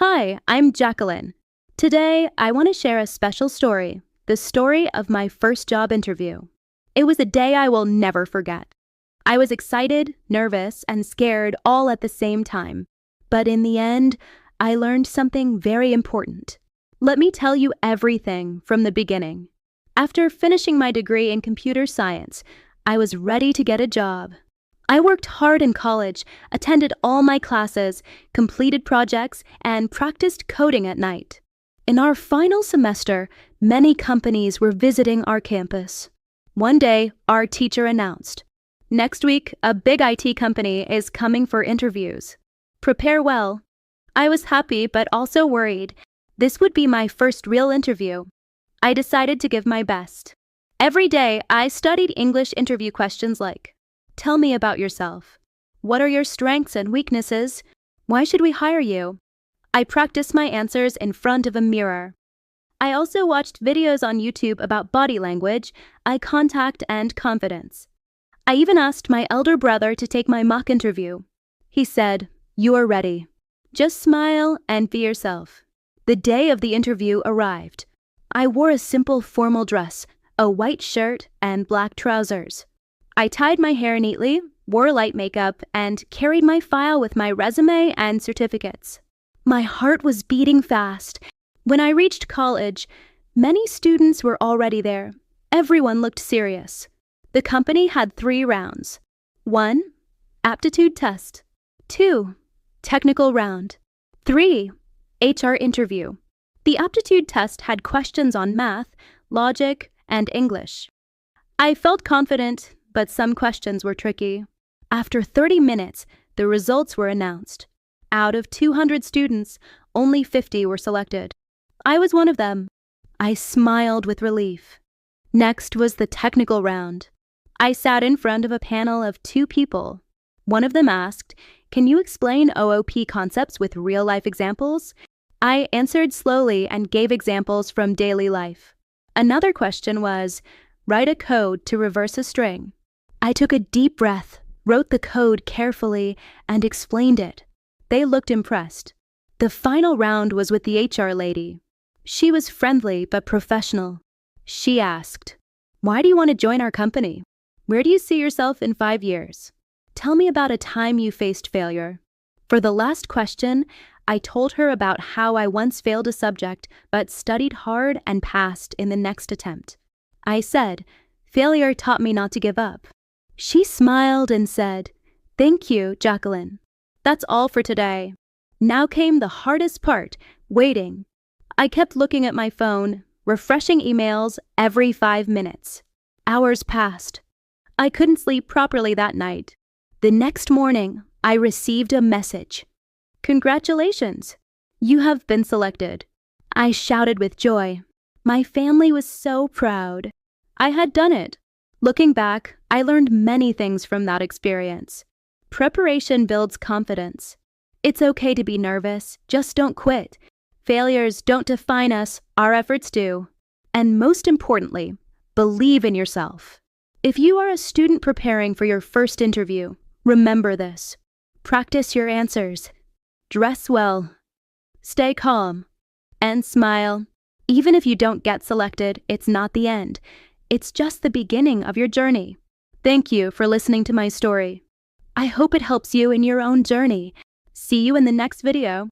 Hi, I'm Jacqueline. Today, I want to share a special story, the story of my first job interview. It was a day I will never forget. I was excited, nervous, and scared all at the same time. But in the end, I learned something very important. Let me tell you everything from the beginning. After finishing my degree in computer science, I was ready to get a job. I worked hard in college, attended all my classes, completed projects, and practiced coding at night. In our final semester, many companies were visiting our campus. One day, our teacher announced, "Next week, a big IT company is coming for interviews. Prepare well." I was happy but also worried. This would be my first real interview. I decided to give my best. Every day, I studied English interview questions like, "Tell me about yourself. What are your strengths and weaknesses? Why should we hire you?" I practiced my answers in front of a mirror. I also watched videos on YouTube about body language, eye contact, and confidence. I even asked my elder brother to take my mock interview. He said, "You are ready. Just smile and be yourself." The day of the interview arrived. I wore a simple formal dress, a white shirt, and black trousers. I tied my hair neatly, wore light makeup, and carried my file with my resume and certificates. My heart was beating fast. When I reached college, many students were already there. Everyone looked serious. The company had 3 rounds. 1. Aptitude test. 2. Technical round. 3. HR interview. The aptitude test had questions on math, logic, and English. I felt confident, but some questions were tricky. After 30 minutes, the results were announced. Out of 200 students, only 50 were selected. I was one of them. I smiled with relief. Next was the technical round. I sat in front of a panel of 2 people. One of them asked, "Can you explain OOP concepts with real-life examples?" I answered slowly and gave examples from daily life. Another question was, "Write a code to reverse a string." I took a deep breath, wrote the code carefully, and explained it. They looked impressed. The final round was with the HR lady. She was friendly but professional. She asked, "Why do you want to join our company? Where do you see yourself in 5 years? Tell me about a time you faced failure." For the last question, I told her about how I once failed a subject but studied hard and passed in the next attempt. I said, "Failure taught me not to give up." She smiled and said, "Thank you, Jacqueline. That's all for today." Now came the hardest part, waiting. I kept looking at my phone, refreshing emails every 5 minutes. Hours passed. I couldn't sleep properly that night. The next morning, I received a message. "Congratulations! You have been selected." I shouted with joy. My family was so proud. I had done it. Looking back, I learned many things from that experience. Preparation builds confidence. It's okay to be nervous, just don't quit. Failures don't define us, our efforts do. And most importantly, believe in yourself. If you are a student preparing for your first interview, remember this. Practice your answers. Dress well. Stay calm. And smile. Even if you don't get selected, it's not the end. It's just the beginning of your journey. Thank you for listening to my story. I hope it helps you in your own journey. See you in the next video.